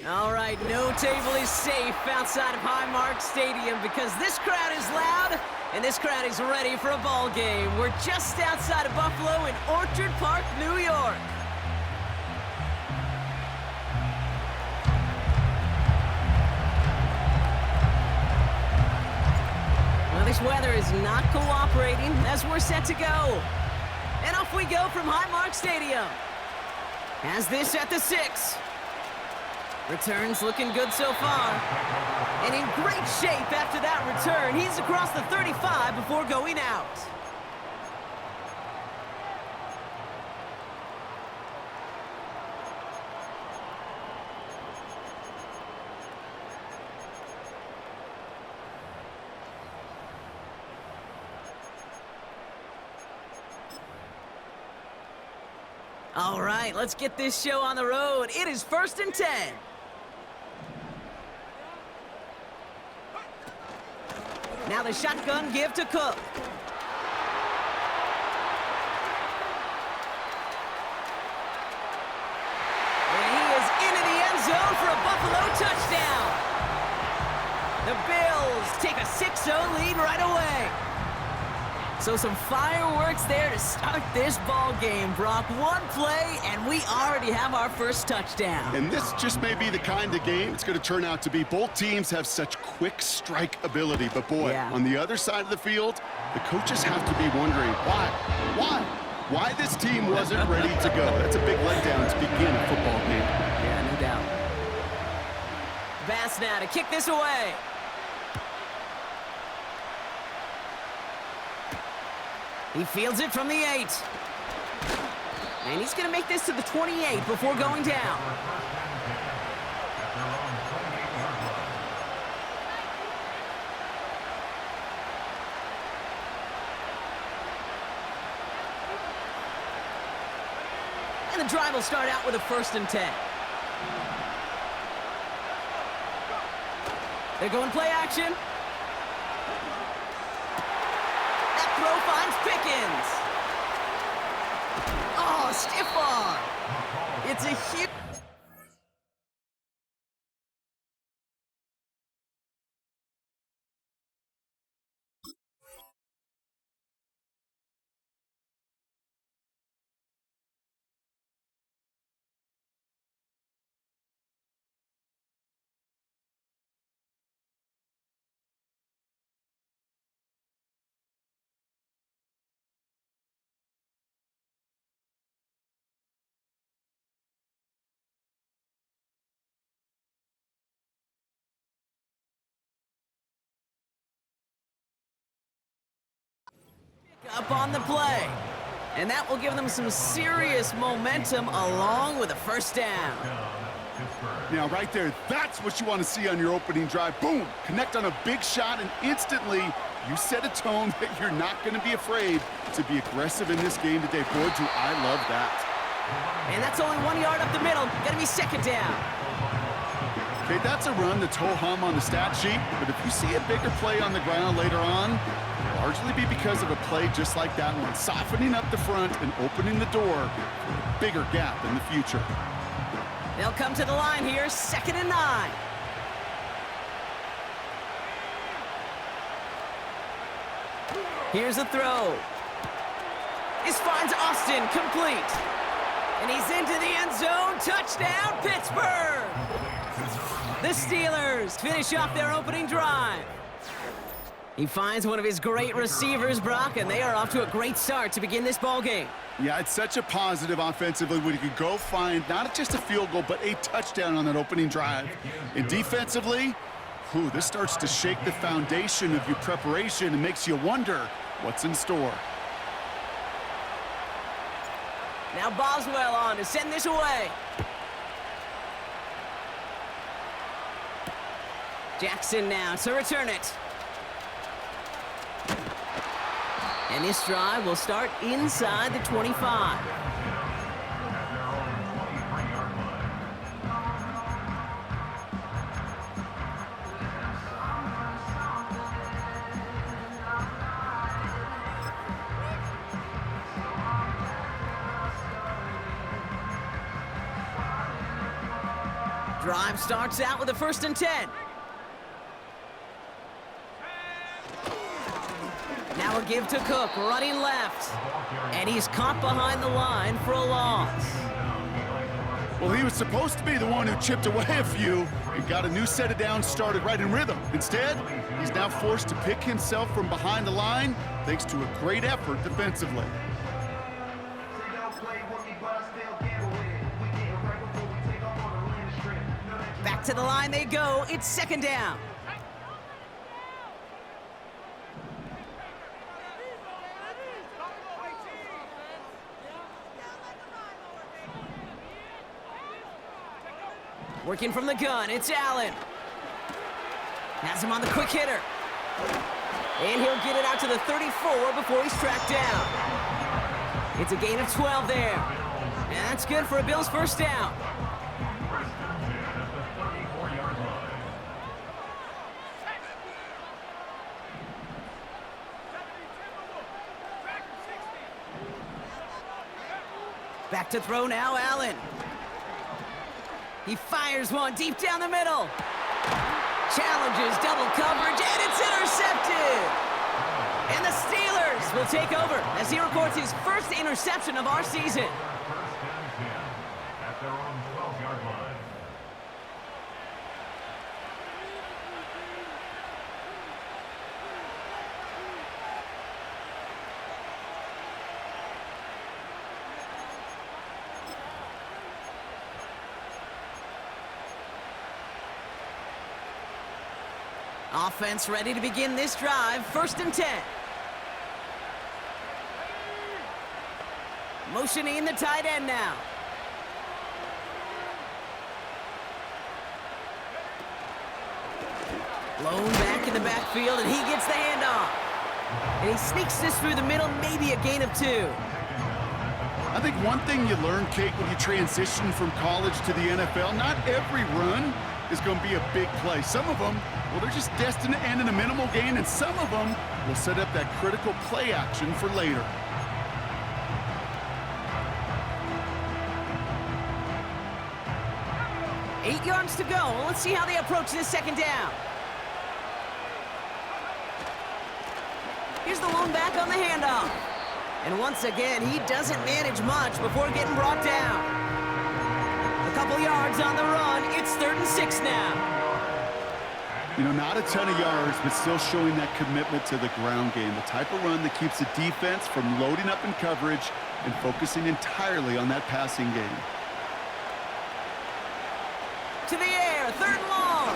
All right, no table is safe outside of Highmark Stadium because this crowd is loud and this crowd is ready for a ball game. We're just outside of Buffalo in Orchard Park, New York. Well, this weather is not cooperating as we're set to go. And off we go from Highmark Stadium. Has this at the 6. Returns looking good so far. And in great shape after that return. He's across the 35 before going out. All right, let's get this show on the road. It is 1st and 10. Now the shotgun give to Cook. And he is into the end zone for a Buffalo touchdown. The Bills take a 6-0 lead right away. So some fireworks there to start this ball game, Brock. One play, and we already have our first touchdown. And this just may be the kind of game it's going to turn out to be. Both teams have such quick strike ability. But, boy, on the other side of the field, the coaches have to be wondering, why this team wasn't ready to go. That's a big letdown to begin a football game. Yeah, no doubt. Bass now to kick this away. He fields it from the 8. And he's going to make this to the 28 before going down. And the drive will start out with a 1st and 10. They're going play action. Throw finds Pickens. Oh, stiff arm. It's a huge... up on the play. And that will give them some serious momentum along with a 1st down. Now, right there, that's what you want to see on your opening drive. Boom! Connect on a big shot, and instantly you set a tone that you're not going to be afraid to be aggressive in this game today. Boy, do I love that. And that's only 1 yard up the middle. Going to be 2nd down. Okay, that's a run that's ho-hum on the stat sheet, but if you see a bigger play on the ground later on, largely be because of a play just like that one, softening up the front and opening the door for a bigger gap in the future. They'll come to the line here, 2nd and 9. Here's a throw. This finds Austin complete. And he's into the end zone. Touchdown, Pittsburgh! The Steelers finish off their opening drive. He finds one of his great receivers, Brock, and they are off to a great start to begin this ball game. Yeah, it's such a positive offensively when you can go find not just a field goal, but a touchdown on that opening drive. And defensively, this starts to shake the foundation of your preparation and makes you wonder what's in store. Now Boswell on to send this away. Jackson now to return it. And this drive will start inside the 25. Drive starts out with a 1st and 10. Now a give to Cook, running left. And he's caught behind the line for a loss. Well, he was supposed to be the one who chipped away a few and got a new set of downs started right in rhythm. Instead, he's now forced to pick himself from behind the line thanks to a great effort defensively. Back to the line they go. It's 2nd down. Working from the gun, it's Allen. Has him on the quick hitter. And he'll get it out to the 34 before he's tracked down. It's a gain of 12 there. And that's good for a Bills 1st down. Back to throw now, Allen. He fires one deep down the middle. Challenges double coverage, and it's intercepted. And the Steelers will take over as he records his 1st interception of our season. At their own 12-yard line. Offense ready to begin this drive. 1st and 10. Motioning the tight end now. Blown back in the backfield, and he gets the handoff. And he sneaks this through the middle, maybe a gain of 2. I think one thing you learn, Kate, when you transition from college to the NFL, not every run is going to be a big play. Some of them, well, they're just destined to end in a minimal gain, and some of them will set up that critical play action for later. Eight yards to go. Well, let's see how they approach this 2nd down. Here's the lone back on the handoff. And once again, he doesn't manage much before getting brought down. A couple yards on the run. It's 3rd and 6 now. You know, not a ton of yards, but still showing that commitment to the ground game. The type of run that keeps the defense from loading up in coverage and focusing entirely on that passing game. To the air, 3rd and long.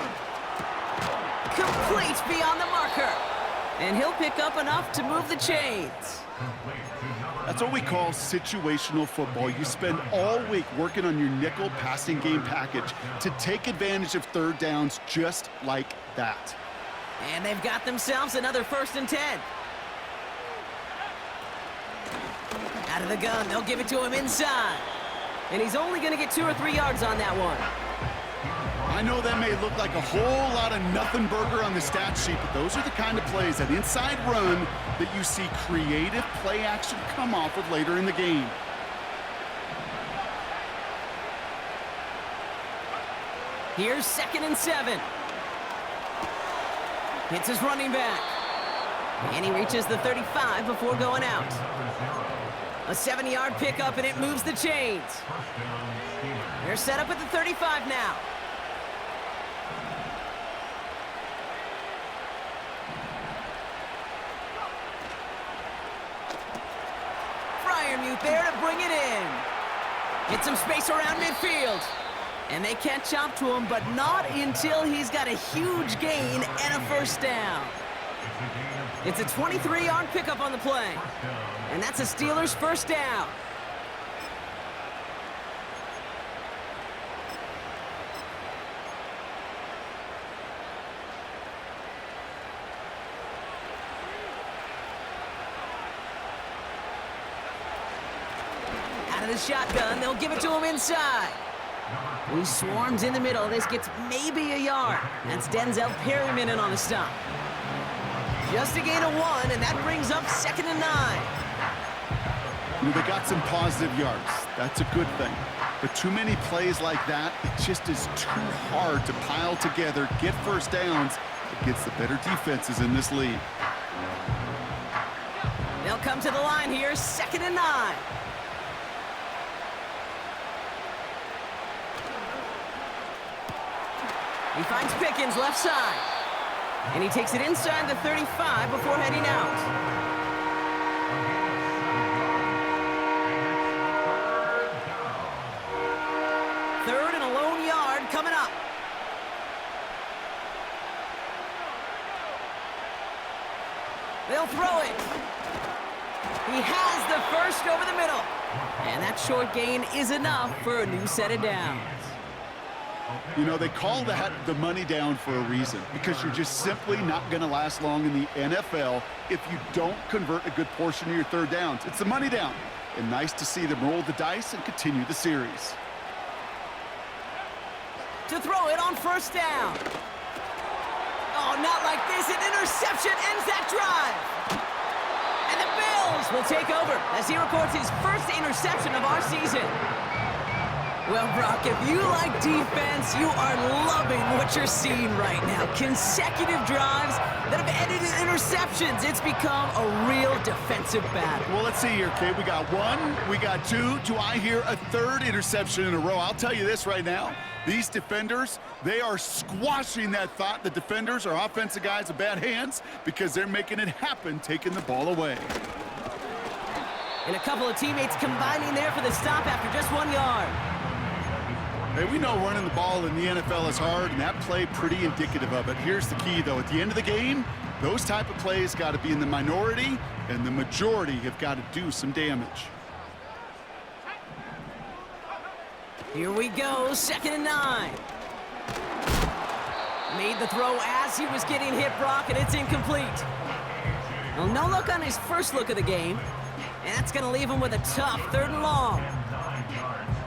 Complete beyond the marker. And he'll pick up enough to move the chains. That's what we call situational football. You spend all week working on your nickel passing game package to take advantage of 3rd downs just like that. And they've got themselves another 1st and 10. Out of the gun, they'll give it to him inside. And he's only going to get 2 or 3 yards on that one. I know that may look like a whole lot of nothing burger on the stat sheet, but those are the kind of plays, that inside run, that you see creative play action come off with later in the game. Here's 2nd and 7. Hits his running back. And he reaches the 35 before going out. A 7-yard pickup, and it moves the chains. They're set up at the 35 now. Fryermuth there to bring it in. Get some space around midfield. And they catch up to him, but not until he's got a huge gain and a 1st down. It's a 23-yard pickup on the play. And that's a Steelers 1st down. Out of the shotgun, they'll give it to him inside. He swarms in the middle. This gets maybe a yard. That's Denzel Perryman in on the stop. Just a gain of 1, and that brings up 2nd and 9. You know, they got some positive yards. That's a good thing. But too many plays like that, it just is too hard to pile together, get first downs against the better defenses in this league. They'll come to the line here, 2nd and 9. He finds Pickens left side. And he takes it inside the 35 before heading out. Third and a lone yard coming up. They'll throw it. He has the first over the middle. And that short gain is enough for a new set of downs. You know, they call that the money down for a reason, because you're just simply not going to last long in the NFL if you don't convert a good portion of your third downs. It's the money down. And nice to see them roll the dice and continue the series. To throw it on first down. Oh, not like this. An interception ends that drive. And the Bills will take over as he records his first interception of our season. Well, Brock, if you like defense, you are loving what you're seeing right now. Consecutive drives that have ended in interceptions. It's become a real defensive battle. Well, let's see here, Kate. We got one, we got two. Do I hear a third interception in a row? I'll tell you this right now. These defenders, they are squashing that thought. The defenders are offensive guys with bad hands because they're making it happen, taking the ball away. And a couple of teammates combining there for the stop after just 1 yard. Hey, we know running the ball in the NFL is hard, and that play pretty indicative of it. Here's the key, though. At the end of the game, those type of plays got to be in the minority, and the majority have got to do some damage. Here we go, 2nd and 9. Made the throw as he was getting hit, Brock, and it's incomplete. Well, no look on his first look of the game, and that's going to leave him with a tough 3rd and long.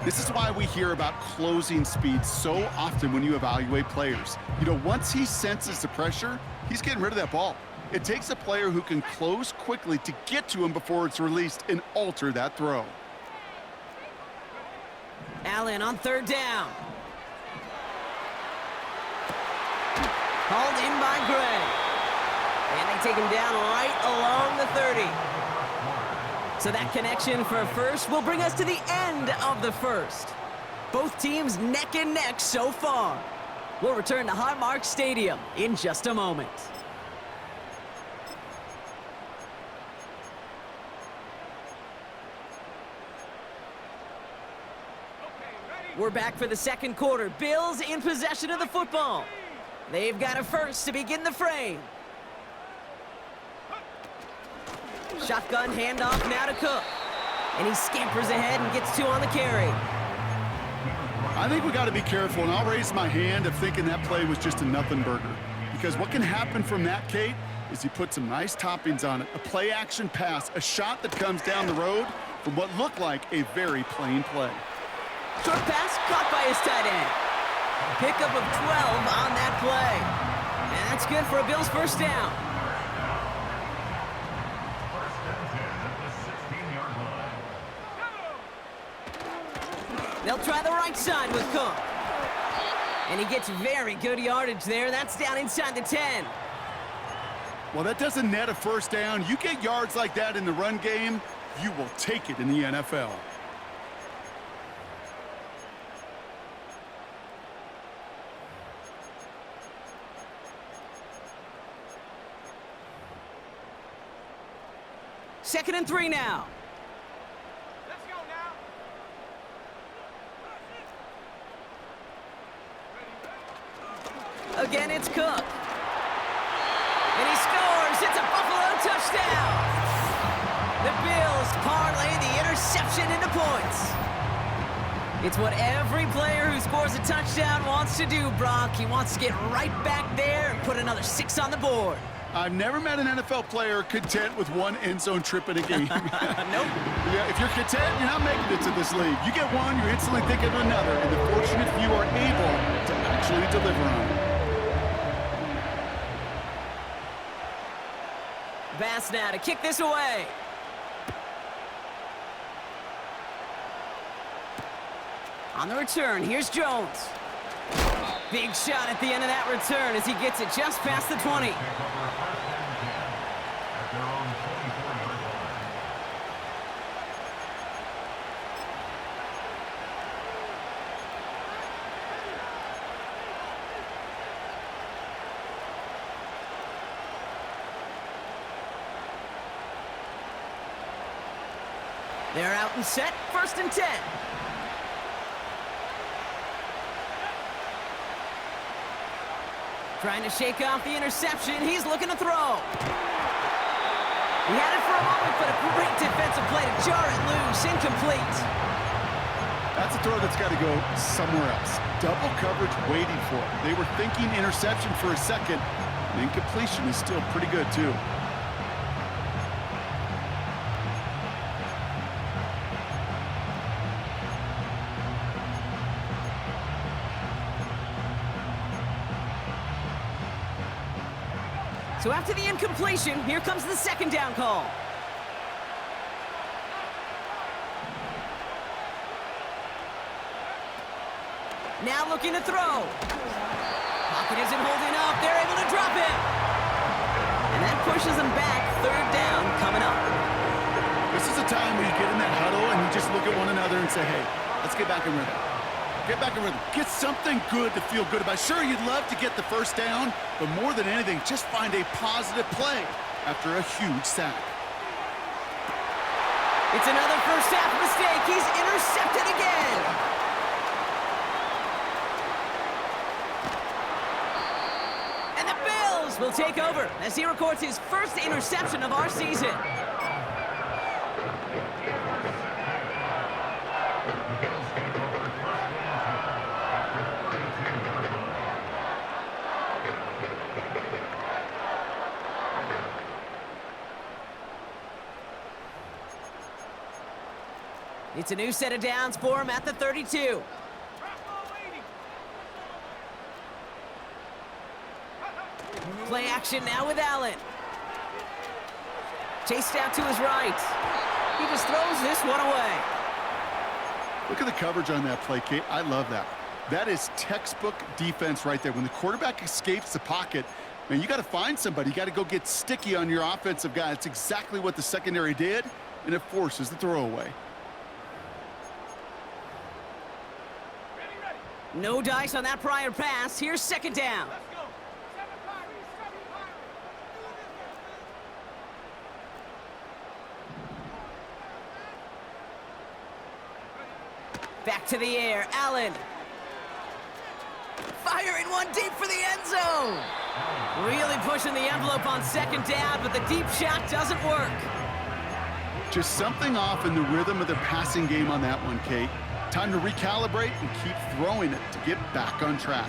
This is why we hear about closing speed so often when you evaluate players. You know, once he senses the pressure, he's getting rid of that ball. It takes a player who can close quickly to get to him before it's released and alter that throw. Allen on 3rd down. Hauled in by Gray. And they take him down right along the 30. So that connection for a first will bring us to the end of the first. Both teams neck and neck so far. We'll return to Highmark Stadium in just a moment. We're back for the second quarter. Bills in possession of the football. They've got a first to begin the frame. Shotgun handoff now to Cook. And he scampers ahead and gets 2 on the carry. I think we got to be careful, and I'll raise my hand of thinking that play was just a nothing burger. Because what can happen from that, Kate, is you put some nice toppings on it. A play-action pass, a shot that comes down the road from what looked like a very plain play. Short pass caught by his tight end. Pickup of 12 on that play. And that's good for a Bills first down. They'll try the right side with Cook. And he gets very good yardage there. That's down inside the 10. Well, that doesn't net a first down. You get yards like that in the run game, you will take it in the NFL. Second and 3 now. Let's go now. Again, it's Cook. And he scores. It's a Buffalo touchdown. The Bills parlay the interception into points. It's what every player who scores a touchdown wants to do, Brock. He wants to get right back there and put another 6 on the board. I've never met an NFL player content with one end zone trip in a game. Nope. Yeah, if you're content, you're not making it to this league. You get one, you're instantly thinking of another, and the fortunate few are able to actually deliver on it. Bass now to kick this away. On the return, here's Jones. Big shot at the end of that return as he gets it just past the 20. They're out and set, 1st and 10. Trying to shake off the interception. He's looking to throw. He had it for a moment, but a great defensive play to jar it loose. Incomplete. That's a throw that's got to go somewhere else. Double coverage waiting for it. They were thinking interception for a second. And incompletion is still pretty good, too. So after the incompletion, here comes the 2nd down call. Now looking to throw. Pocket isn't holding up. They're able to drop it. And that pushes them back. 3rd down coming up. This is a time where you get in that huddle and you just look at one another and say, hey, let's get back in rhythm. Get back in rhythm. Get something good to feel good about. Sure, you'd love to get the 1st down, but more than anything, just find a positive play after a huge sack. It's another first half mistake. He's intercepted again. And the Bills will take over as he records his 1st interception of our season. It's a new set of downs for him at the 32. Play action now with Allen. Chased out to his right. He just throws this one away. Look at the coverage on that play, Kate. I love that. That is textbook defense right there. When the quarterback escapes the pocket, man, you got to find somebody. You got to go get sticky on your offensive guy. That's exactly what the secondary did, and it forces the throwaway. No dice on that prior pass. Here's 2nd down. Back to the air, Allen. Firing one deep for the end zone. Really pushing the envelope on 2nd down, but the deep shot doesn't work. Just something off in the rhythm of their passing game on that one, Kate. Time to recalibrate and keep throwing it to get back on track.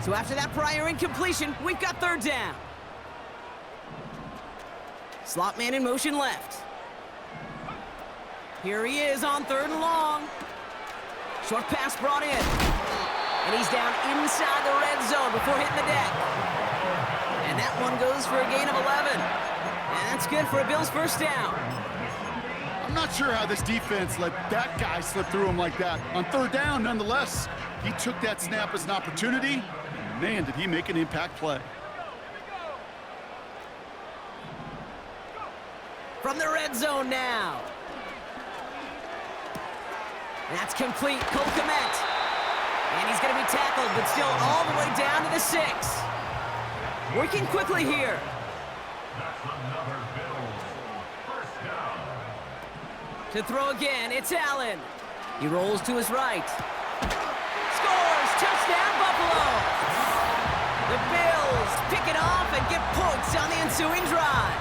So after that prior incompletion, we've got 3rd down. Slot man in motion left. Here he is on 3rd and long. Short pass brought in. And he's down inside the red zone before hitting the deck. And that one goes for a gain of 11. And that's good for a Bills 1st down. I'm not sure how this defense let that guy slip through him like that. On 3rd down, nonetheless, he took that snap as an opportunity. Man, did he make an impact play. From the red zone now. That's complete. Cole Kmet. And he's going to be tackled, but still all the way down to the 6. Working quickly here. To throw again, it's Allen. He rolls to his right. Scores! Touchdown, Buffalo! The Bills pick it off and get points on the ensuing drive.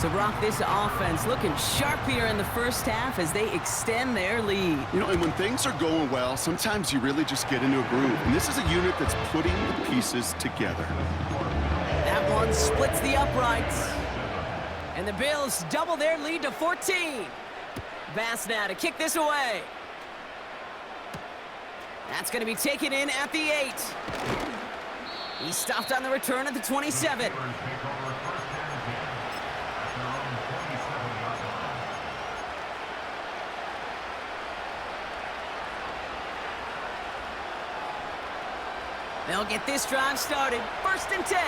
So, Brock, this offense looking sharp here in the 1st half as they extend their lead. You know, and when things are going well, sometimes you really just get into a groove. And this is a unit that's putting the pieces together. That one splits the uprights. And the Bills double their lead to 14. Bass now to kick this away. That's going to be taken in at the 8. He stopped on the return at the 27. They'll get this drive started. 1st and 10.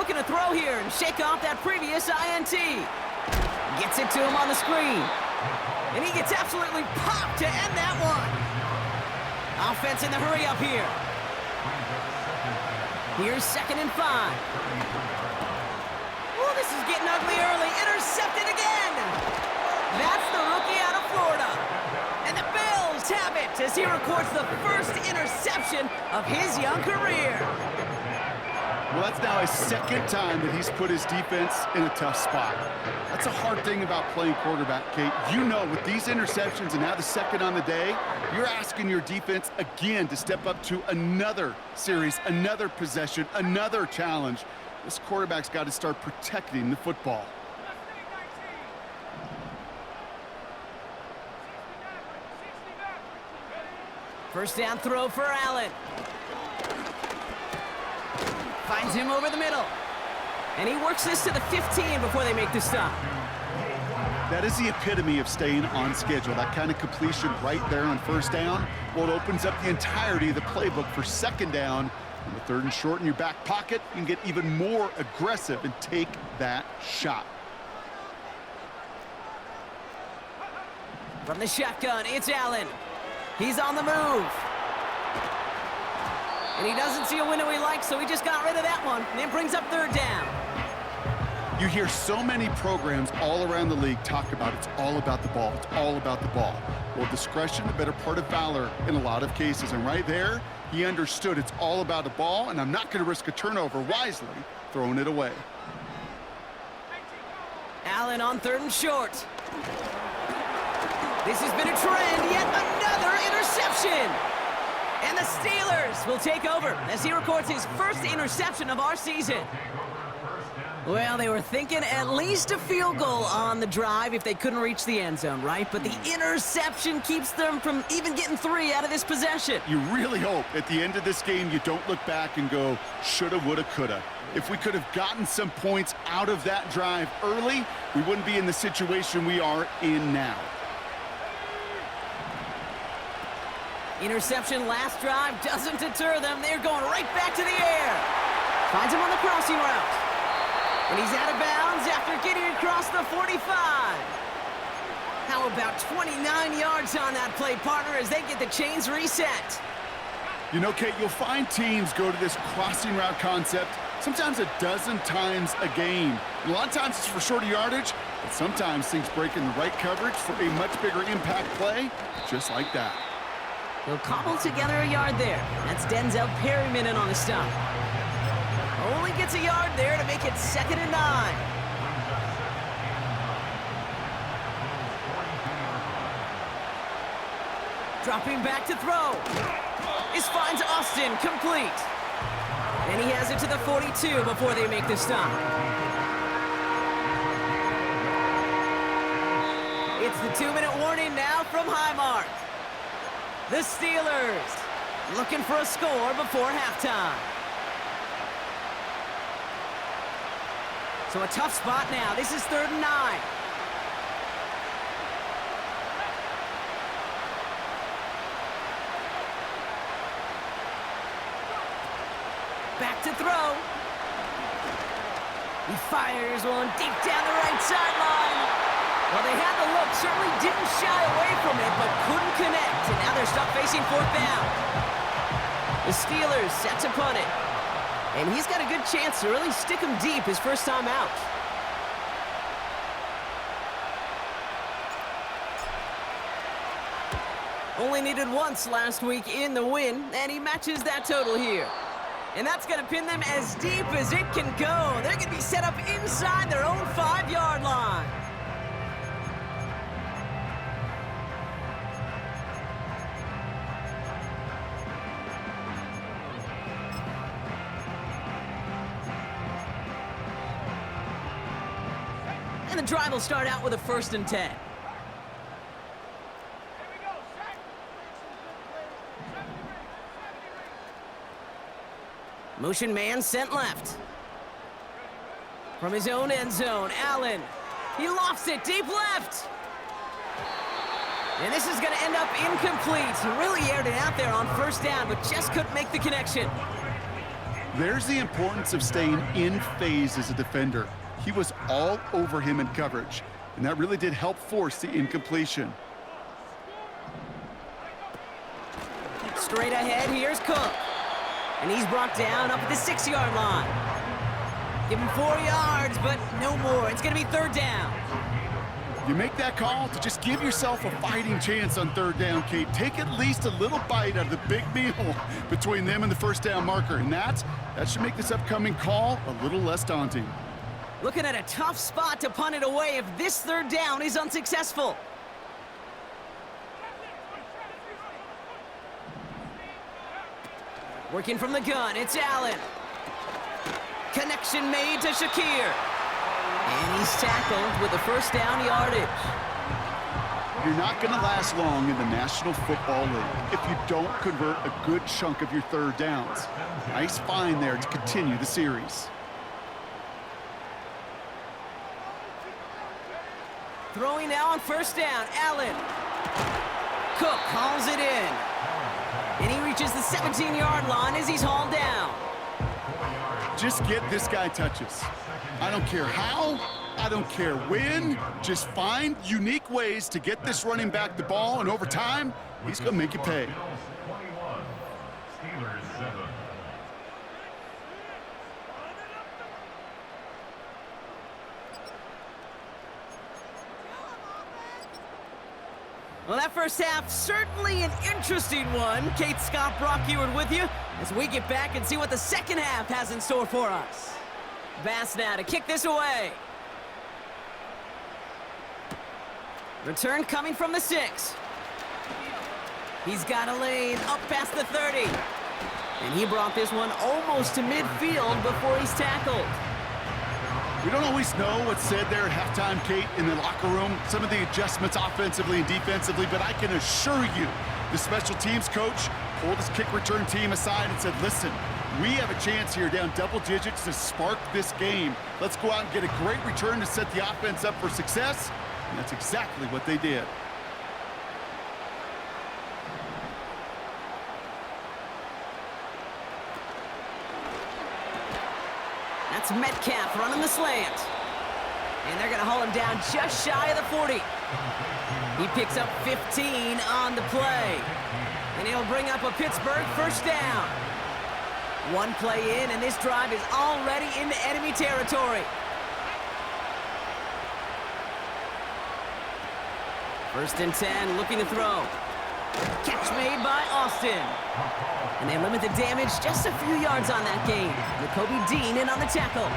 Looking to throw here and shake off that previous INT. Gets it to him on the screen. And he gets absolutely popped to end that one. Offense in the hurry up here. Here's 2nd and 5. Oh, this is getting ugly early. Intercepted again. That's the rookie out of Florida. And the Bills have it as he records the first interception of his young career. Well, that's now his 2nd time that he's put his defense in a tough spot. That's a hard thing about playing quarterback, Kate. You know, with these interceptions and now the 2nd on the day, you're asking your defense again to step up to another series, another possession, another challenge. This quarterback's got to start protecting the football. First down throw for Allen. Finds him over the middle. And he works this to the 15 before they make the stop. That is the epitome of staying on schedule. That kind of completion right there on 1st down. Well, it opens up the entirety of the playbook for 2nd down. On the 3rd and short in your back pocket, you can get even more aggressive and take that shot. From the shotgun, it's Allen. He's on the move. And he doesn't see a window he likes, so he just got rid of that one. And it brings up 3rd down. You hear so many programs all around the league talk about it's all about the ball. It's all about the ball. Well, discretion, the better part of valor in a lot of cases. And right there, he understood it's all about the ball, and I'm not going to risk a turnover, wisely throwing it away. Allen on 3rd and short. This has been a trend, yet another interception. And the Steelers will take over as he records his first interception of our season. Well, they were thinking at least a field goal on the drive if they couldn't reach the end zone, right? But the interception keeps them from even getting 3 out of this possession. You really hope at the end of this game you don't look back and go, shoulda, woulda, coulda. If we could have gotten some points out of that drive early, we wouldn't be in the situation we are in now. Interception last drive doesn't deter them. They're going right back to the air. Finds him on the crossing route. And he's out of bounds after getting across the 45. How about 29 yards on that play, partner, as they get the chains reset? You know, Kate, you'll find teams go to this crossing route concept sometimes a dozen times a game. And a lot of times it's for shorter yardage, but sometimes things break in the right coverage for a much bigger impact play, just like that. He'll cobble together a yard there. That's Denzel Perryman in on the stop. Only gets a yard there to make it 2nd and 9. Dropping back to throw. This finds Austin complete. And he has it to the 42 before they make the stop. It's the 2-minute warning now from Highmark. The Steelers looking for a score before halftime. So a tough spot now. This is 3rd and 9. Back to throw. He fires one deep down the right sideline. Well, they had the look, certainly didn't shy away from it, but couldn't connect. And now they're stuck facing 4th down. The Steelers set to punt it. And he's got a good chance to really stick him deep his first time out. Only needed once last week in the win, and he matches that total here. And that's going to pin them as deep as it can go. They're going to be set up inside their own 5-yard line. And the drive will start out with a 1st and 10. Motion man sent left. From his own end zone, Allen. He lofts it deep left. And this is going to end up incomplete. He really aired it out there on first down, but just couldn't make the connection. There's the importance of staying in phase as a defender. He was all over him in coverage, and that really did help force the incompletion. Straight ahead, here's Cook. And he's brought down up at the 6-yard line. Give him 4 yards, but no more. It's going to be third down. You make that call to just give yourself a fighting chance on third down, Kate. Take at least a little bite out of the big meal between them and the first down marker. And that should make this upcoming call a little less daunting. Looking at a tough spot to punt it away if this third down is unsuccessful. Working from the gun, it's Allen. Connection made to Shakir. And he's tackled with the first down yardage. You're not going to last long in the National Football League if you don't convert a good chunk of your third downs. Nice find there to continue the series. Throwing now on first down, Allen. Cook hauls it in. And he reaches the 17-yard line as he's hauled down. Just get this guy touches. I don't care how, I don't care when. Just find unique ways to get this running back the ball, and over time, he's going to make you pay. Well, that first half, certainly an interesting one. Kate, Scott, Brock Ewart with you as we get back and see what the second half has in store for us. Bass now to kick this away. Return coming from the 6. He's got a lane up past the 30. And he brought this one almost to midfield before he's tackled. We don't always know what's said there at halftime, Kate, in the locker room. Some of the adjustments offensively and defensively, but I can assure you the special teams coach pulled his kick return team aside and said, listen, we have a chance here down double digits to spark this game. Let's go out and get a great return to set the offense up for success. And that's exactly what they did. That's Metcalf running the slant. And they're going to haul him down just shy of the 40. He picks up 15 on the play. And he'll bring up a Pittsburgh first down. One play in, and this drive is already into enemy territory. First and 10, looking to throw. Catch made by Austin. And they limit the damage just a few yards on that game. Kobe Dean in on the tackle.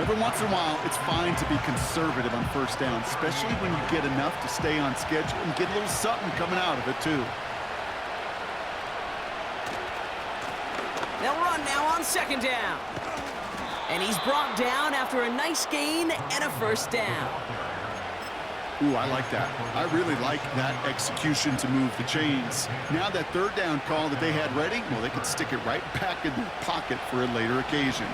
Every once in a while, it's fine to be conservative on first down, especially when you get enough to stay on schedule and get a little something coming out of it, too. They'll run now on second down. And he's brought down after a nice gain and a first down. Ooh, I like that. I really like that execution to move the chains. Now that third down call that they had ready, well, they could stick it right back in their pocket for a later occasion.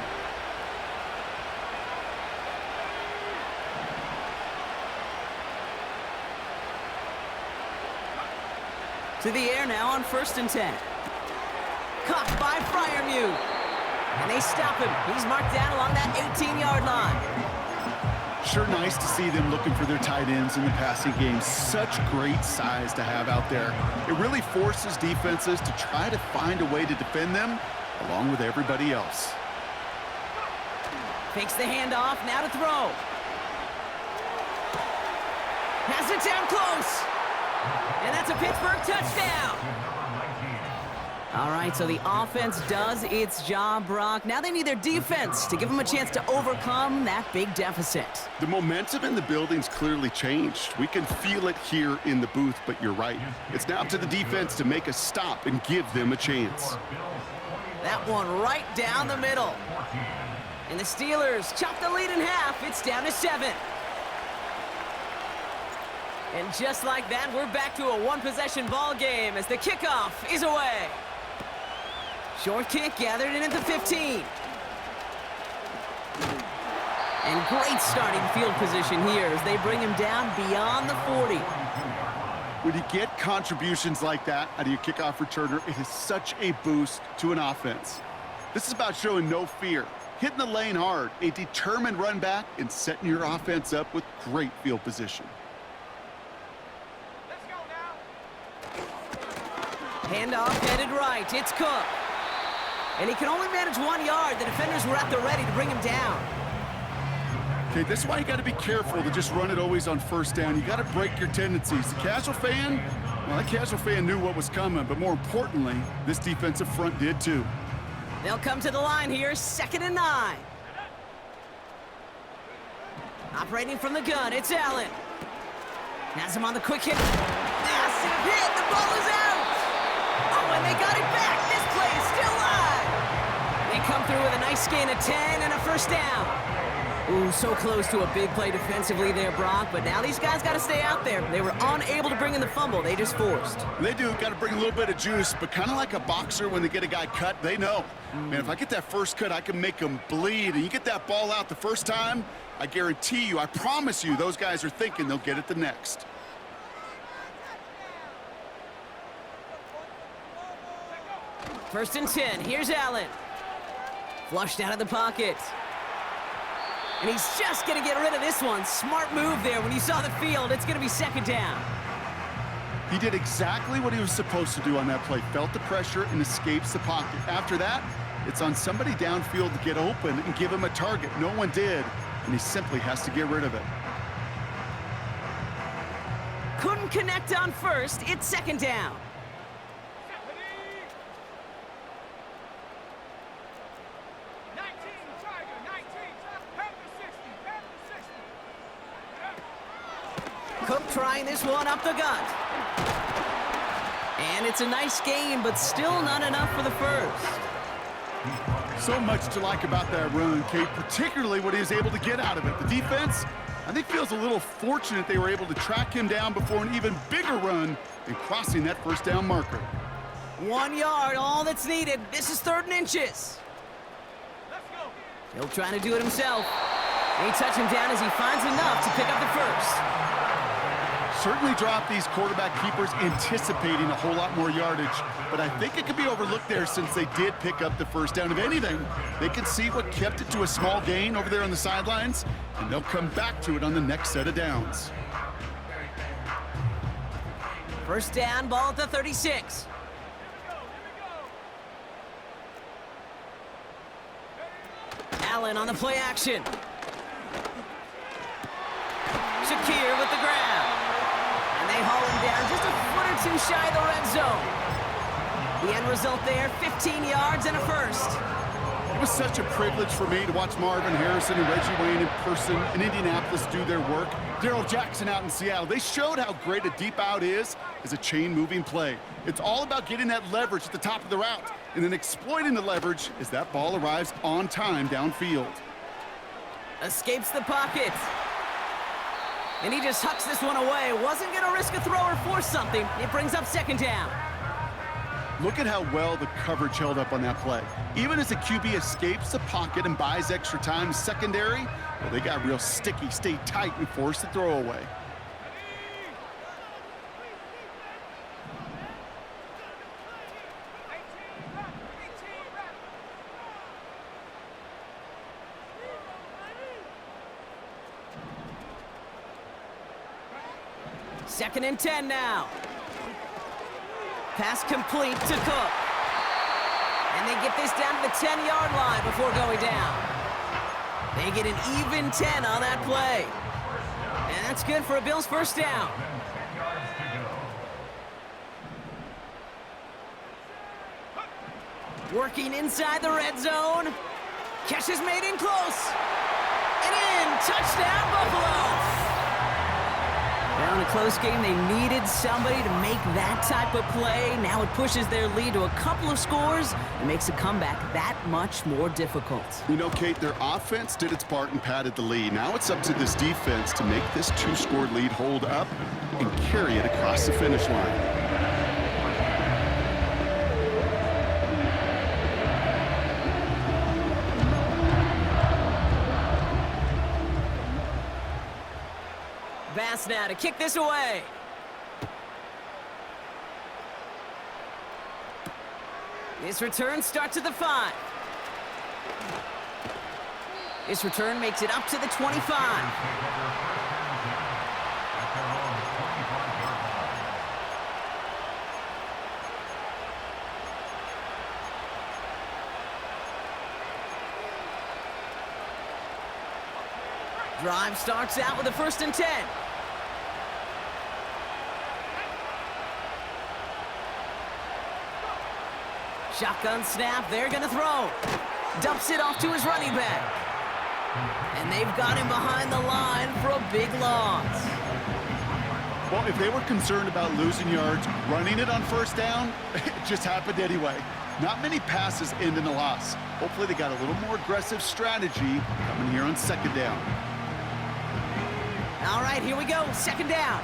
To the air now on first and 10. Caught by Freiermuth. And they stop him. He's marked down along that 18-yard line. Sure nice to see them looking for their tight ends in the passing game. Such great size to have out there. It really forces defenses to try to find a way to defend them along with everybody else. Fakes the handoff, now to throw. Has it down close. And that's a Pittsburgh touchdown. All right, so the offense does its job, Brock. Now they need their defense to give them a chance to overcome that big deficit. The momentum in the building's clearly changed. We can feel it here in the booth, but you're right. It's now up to the defense to make a stop and give them a chance. That one right down the middle. And the Steelers chop the lead in half. It's down to 7. And just like that, we're back to a one-possession ball game as the kickoff is away. Short kick gathered in at the 15. And great starting field position here as they bring him down beyond the 40. When you get contributions like that out of your kickoff returner, it is such a boost to an offense. This is about showing no fear, hitting the lane hard, a determined run back, and setting your offense up with great field position. Let's go now. Handoff headed right. It's Cook. And he can only manage 1 yard. The defenders were at the ready to bring him down. Okay, this is why you got to be careful to just run it always on first down. You got to break your tendencies. The casual fan, well, that casual fan knew what was coming, but more importantly, this defensive front did too. They'll come to the line here, 2nd and 9. Operating from the gun, it's Allen. Has him on the quick hit. Massive hit, the ball is out. Oh, and they got it back. This play is still live. They come through with a nice gain of 10 and a first down. Ooh, so close to a big play defensively there, Brock, but now these guys got to stay out there. They were unable to bring in the fumble. They just forced. They do. Got to bring a little bit of juice, but kind of like a boxer when they get a guy cut, they know. Man, if I get that first cut, I can make them bleed. And you get that ball out the first time, I guarantee you, I promise you, those guys are thinking they'll get it the next. First and 10. Here's Allen. Flushed out of the pocket. And he's just going to get rid of this one. Smart move there. When you saw the field, it's going to be 2nd down. He did exactly what he was supposed to do on that play. Felt the pressure and escapes the pocket. After that, it's on somebody downfield to get open and give him a target. No one did, and he simply has to get rid of it. Couldn't connect on first. It's 2nd down. 19, Tiger, 19. Head to 60, head to 60. Cook trying this one up the gut. And it's a nice game, but still not enough for the first. So much to like about that run, Kate, particularly what he was able to get out of it. The defense, I think, feels a little fortunate they were able to track him down before an even bigger run and crossing that first down marker. 1 yard, all that's needed. This is 3rd and inches. Let's go. He'll try to do it himself. They touch him down as he finds enough to pick up the first. Certainly dropped these quarterback keepers anticipating a whole lot more yardage, but I think it could be overlooked there since they did pick up the first down. If anything, they could see what kept it to a small gain over there on the sidelines, and they'll come back to it on the next set of downs. First down, ball at the 36. Allen on the play action. Shakir with the grab. And they haul him down just a foot or two shy of the red zone. The end result there, 15 yards and a first. It was such a privilege for me to watch Marvin Harrison and Reggie Wayne in person in Indianapolis do their work. Darrell Jackson out in Seattle. They showed how great a deep out is as a chain-moving play. It's all about getting that leverage at the top of the route and then exploiting the leverage as that ball arrives on time downfield. Escapes the pocket. And he just hucks this one away. Wasn't going to risk a throw or force something. It brings up 2nd down. Look at how well the coverage held up on that play. Even as the QB escapes the pocket and buys extra time secondary, well, they got real sticky, stayed tight, and forced the throw away. Second and 10 now. Pass complete to Cook. And they get this down to the 10-yard line before going down. They get an even 10 on that play. And that's good for a Bills first down. Working inside the red zone. Catch is made in close. And in. Touchdown, Buffalo. Now in a close game, they needed somebody to make that type of play. Now it pushes their lead to a couple of scores and makes a comeback that much more difficult. You know, Kate, their offense did its part and padded the lead. Now it's up to this defense to make this 2-score lead hold up and carry it across the finish line. Bass now to kick this away. This return starts at the 5. This return makes it up to the 25. Drive starts out with a 1st and 10. Shotgun snap, they're gonna throw. Dumps it off to his running back. And they've got him behind the line for a big loss. Well, if they were concerned about losing yards, running it on 1st down, it just happened anyway. Not many passes end in a loss. Hopefully they got a little more aggressive strategy coming here on 2nd down. All right, here we go, 2nd down.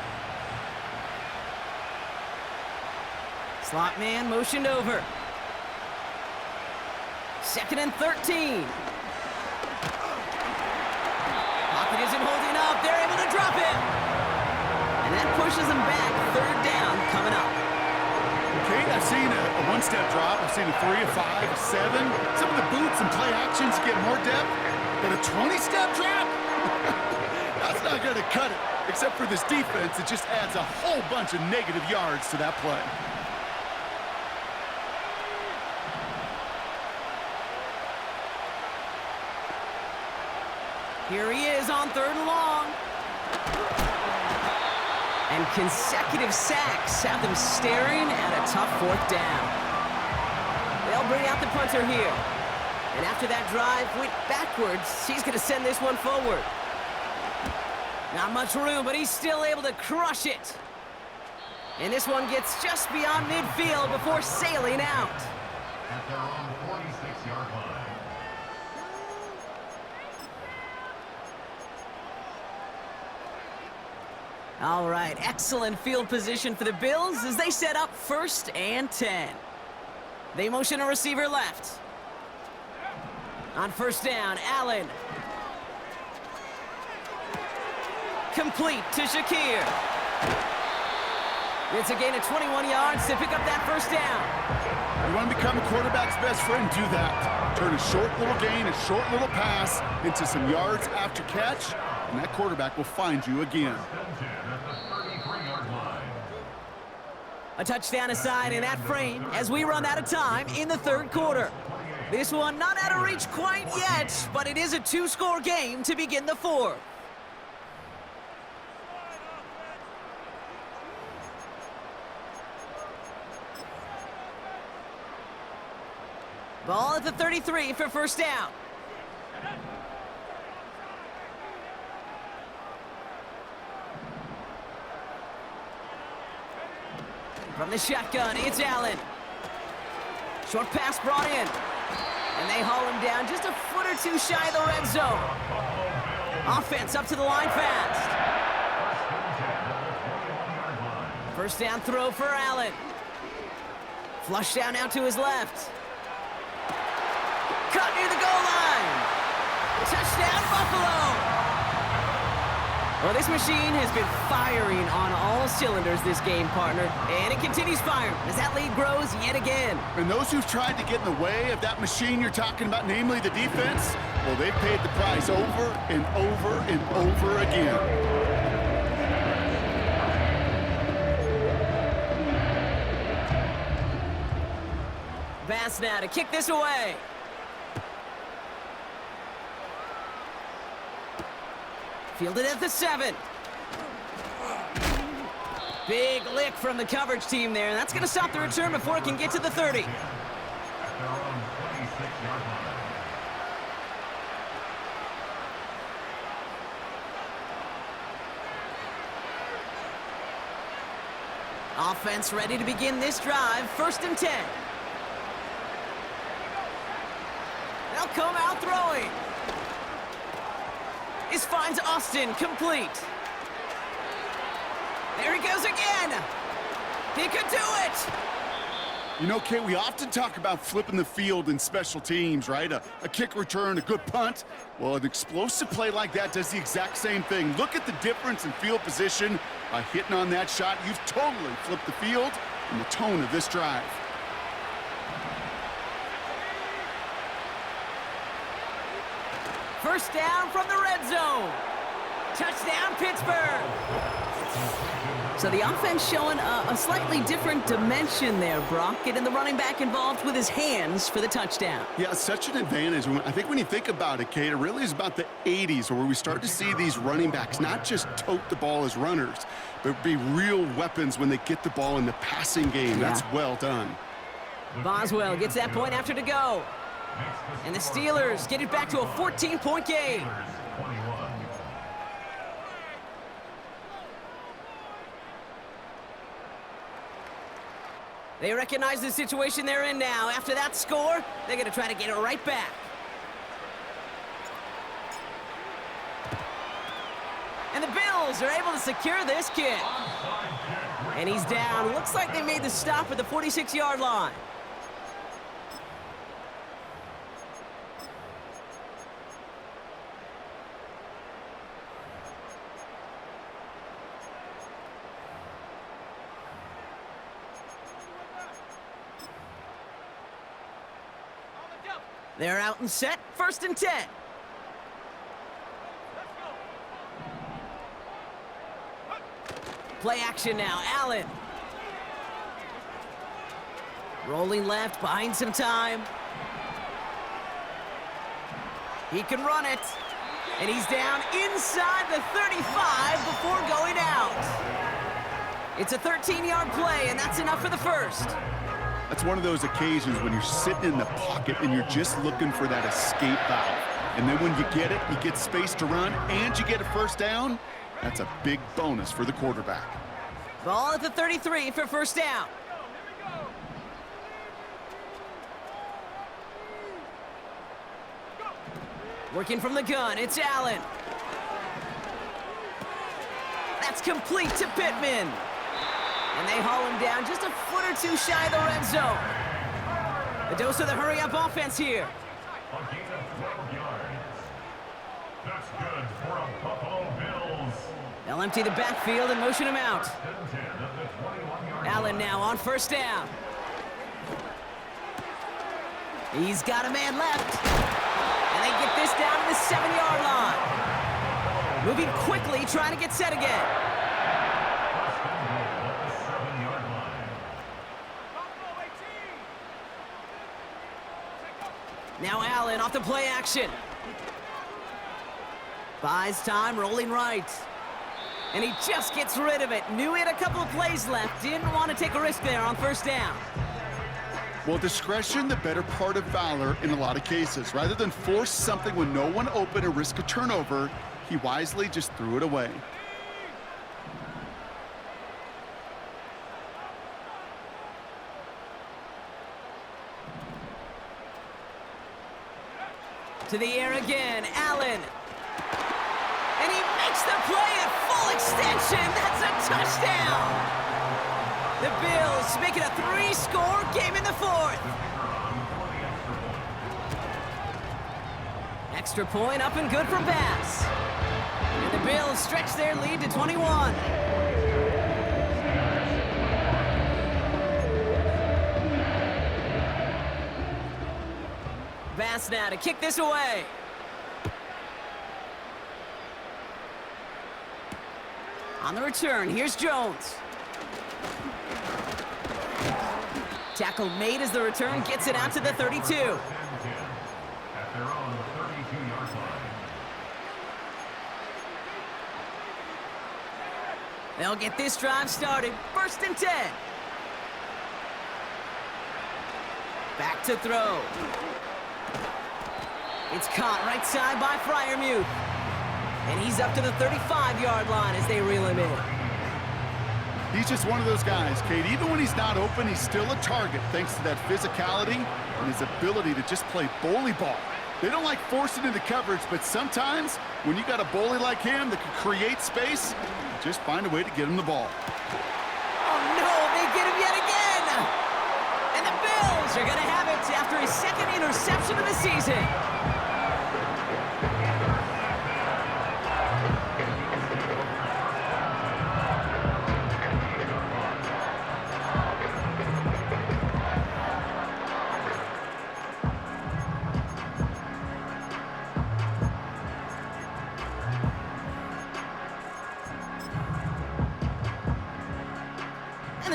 Slot man motioned over. 2nd and 13. Pocket isn't holding up. They're able to drop it. And that pushes them back. 3rd down coming up. Okay, I've seen a 1-step drop. I've seen a 3, a 5, a 7. Some of the boots and play actions get more depth. But a 20-step drop? That's not going to cut it. Except for this defense, it just adds a whole bunch of negative yards to that play. Here he is on 3rd and long. And consecutive sacks have them staring at a tough 4th down. They'll bring out the punter here. And after that drive went backwards, he's going to send this one forward. Not much room, but he's still able to crush it. And this one gets just beyond midfield before sailing out. At their own 46-yard line. All right, excellent field position for the Bills as they set up 1st and 10. They motion a receiver left. On 1st down, Allen. Complete to Shakir. It's a gain of 21 yards to pick up that 1st down. You want to become a quarterback's best friend? Do that. Turn a short little gain, a short little pass into some yards after catch, and that quarterback will find you again. A touchdown aside in that frame as we run out of time in the 3rd quarter. This one not out of reach quite yet, but it is a 2-score game to begin the 4th. Ball at the 33 for 1st down. From the shotgun, it's Allen. Short pass brought in. And they haul him down just a foot or 2 shy of the red zone. Offense up to the line fast. 1st down throw for Allen. Flush down out to his left. Cut near the goal line. Touchdown, Buffalo. Well, this machine has been firing on all cylinders this game, partner. And it continues firing as that lead grows yet again. And those who've tried to get in the way of that machine you're talking about, namely the defense, well, they've paid the price over and over and over again. Bass now to kick this away. Fielded at the 7. Big lick from the coverage team there. And that's going to stop the return before it can get to the 30. At their own 26-yard line. Offense ready to begin this drive. 1st and 10. They'll come out throwing. This finds Austin complete. There he goes again. He could do it. You know, Kate, we often talk about flipping the field in special teams, right? A kick return, a good punt. Well, an explosive play like that does the exact same thing. Look at the difference in field position. By hitting on that shot, you've totally flipped the field and the tone of this drive. First down from the red zone. Touchdown, Pittsburgh. So the offense showing a slightly different dimension there, Brock. Getting the running back involved with his hands for the touchdown. Yeah, such an advantage. I think when you think about it, Kate, it really is about the 80s where we start to see these running backs not just tote the ball as runners, but be real weapons when they get the ball in the passing game. Yeah. That's well done. Boswell gets that point after to go. And the Steelers get it back to a 14-point game. They recognize the situation they're in now. After that score, they're going to try to get it right back. And the Bills are able to secure this kick. And he's down. Looks like they made the stop at the 46-yard line. They're out and set, 1st and 10. Play action now, Allen. Rolling left, buying some time. He can run it. And he's down inside the 35 before going out. It's a 13-yard play, and that's enough for the first. That's one of those occasions when you're sitting in the pocket and you're just looking for that escape valve. And then when you get it, you get space to run, and you get a first down. That's a big bonus for the quarterback. Ball at the 33 for first down. Working from the gun, it's Allen. That's complete to Pittman. And they haul him down just a foot or two shy of the red zone. A dose of the hurry-up offense here. A gain of 12 yards. That's good for a Buffalo Bills. They'll empty the backfield and motion him out. Allen now on first down. He's got a man left. And they get this down to the 7-yard line. Moving quickly, trying to get set again. Now Allen off the play action. Buys time, rolling right. And he just gets rid of it. Knew he had a couple of plays left. Didn't want to take a risk there on first down. Well, discretion, the better part of valor in a lot of cases. Rather than force something when no one open and risk a turnover, he wisely just threw it away. To the air again, Allen. And he makes the play at full extension. That's a touchdown. The Bills make it a 3-score game in the 4th. Extra point up and good from Bass. And the Bills stretch their lead to 21. Bass now to kick this away. On the return, here's Jones. Tackle made as the return gets it out to the 32. At their own 32-yard line. They'll get this drive started. 1st and 10. Back to throw. It's caught right side by Freiermuth. And he's up to the 35-yard line as they reel him in. He's just one of those guys, Kate. Even when he's not open, he's still a target thanks to that physicality and his ability to just play bully ball. They don't like forcing into coverage, but sometimes when you got a bully like him that can create space, just find a way to get him the ball. Oh, no, they get him yet again. And the Bills are going to have it after his 2nd interception of the season.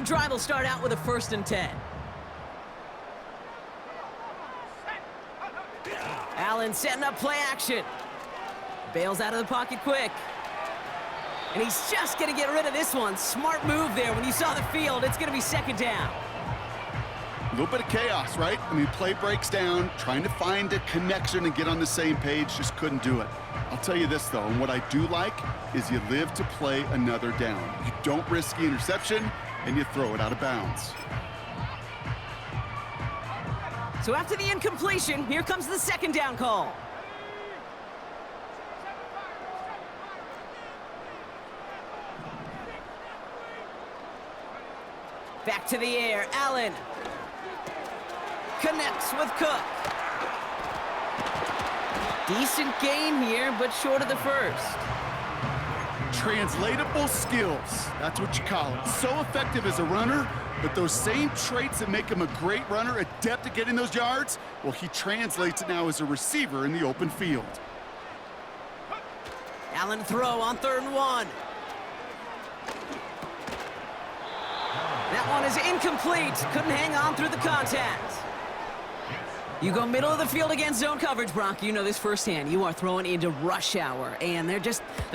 drive will start out with a 1st and 10. Allen setting up play action. Bails out of the pocket quick. And he's just going to get rid of this one. Smart move there. When you saw the field, it's going to be 2nd down. A little bit of chaos, right? I mean, play breaks down, trying to find a connection and get on the same page, just couldn't do it. I'll tell you this, though, and what I do like is you live to play another down. You don't risk the interception, and you throw it out of bounds. So after the incompletion, here comes the 2nd down call. Back to the air, Allen. Connects with Cook. Decent gain here, but short of the 1st. Translatable skills, that's what you call it. So effective as a runner, but those same traits that make him a great runner, adept at getting those yards, well, he translates it now as a receiver in the open field. Allen throw on 3rd and 1. That one is incomplete. Couldn't hang on through the contact. You go middle of the field against zone coverage, Brock. You know this firsthand. You are throwing into rush hour, and there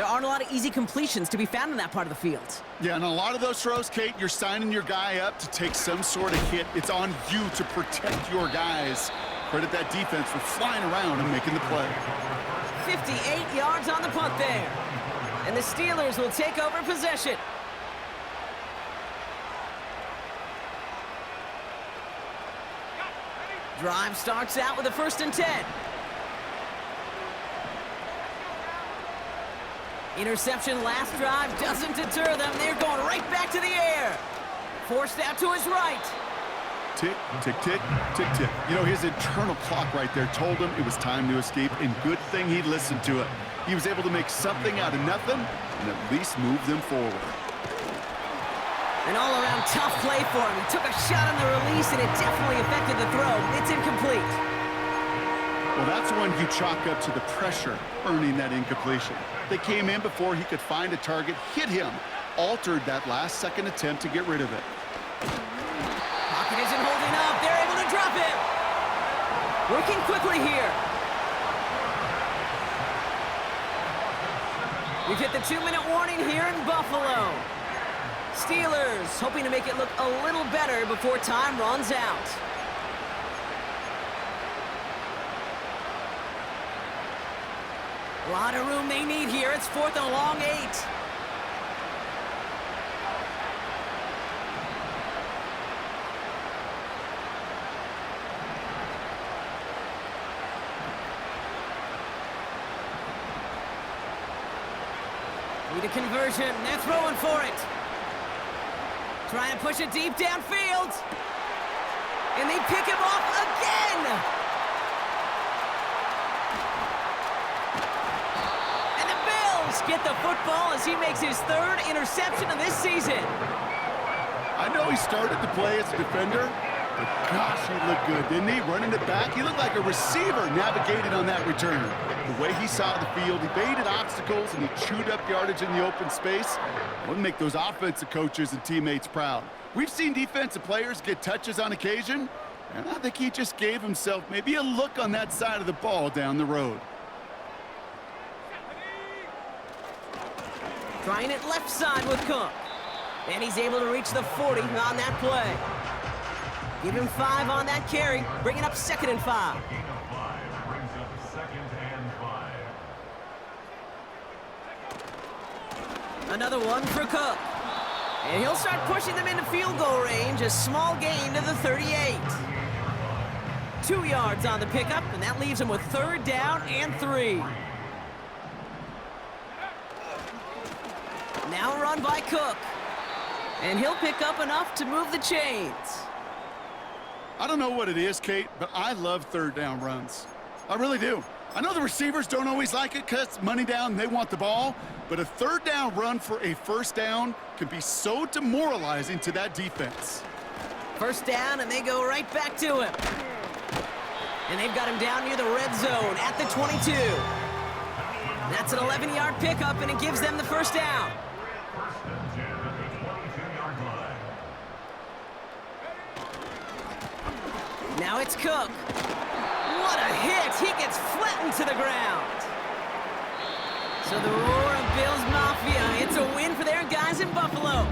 aren't a lot of easy completions to be found in that part of the field. Yeah, and a lot of those throws, Kate, you're signing your guy up to take some sort of hit. It's on you to protect your guys. Credit that defense for flying around and making the play. 58 yards on the punt there. And the Steelers will take over possession. Drive starts out with a 1st and 10. Interception last drive doesn't deter them. They're going right back to the air. Forced out to his right. Tick, tick, tick, tick, tick. You know, his internal clock right there told him it was time to escape, and good thing he listened to it. He was able to make something out of nothing and at least move them forward. An all-around tough play for him. He took a shot on the release, and it definitely affected the throw. It's incomplete. Well, that's one you chalk up to the pressure earning that incompletion. They came in before he could find a target, hit him, altered that last-second attempt to get rid of it. Pocket isn't holding up. They're able to drop him. Working quickly here. We've hit the 2-minute warning here in Buffalo. Steelers hoping to make it look a little better before time runs out. A lot of room they need here. It's 4th and a long 8. Need a conversion. They're throwing for it. Trying to push it deep downfield. And they pick him off again. And the Bills get the football as he makes his 3rd interception of this season. I know he started to play as a defender, but gosh, he looked good, didn't he? Running it back, he looked like a receiver navigated on that return. The way he saw the field, he baited obstacles and he chewed up yardage in the open space. Wouldn't make those offensive coaches and teammates proud. We've seen defensive players get touches on occasion, and I think he just gave himself maybe a look on that side of the ball down the road. Trying it left side with Cook. And he's able to reach the 40 on that play. Give him 5 on that carry, bringing up 2nd and 5. Another one for Cook. And he'll start pushing them into field goal range. A small gain to the 38. 2 yards on the pickup, and that leaves him with 3rd down and 3. Now run by Cook. And he'll pick up enough to move the chains. I don't know what it is, Kate, but I love 3rd down runs. I really do. I know the receivers don't always like it because money down, they want the ball, but a 3rd down run for a 1st down can be so demoralizing to that defense. 1st down, and they go right back to him. And they've got him down near the red zone at the 22. That's an 11-yard pickup, and it gives them the 1st down. Now it's Cook. What a hit! He gets flattened to the ground. So the roar of Bills Mafia, it's a win for their guys in Buffalo.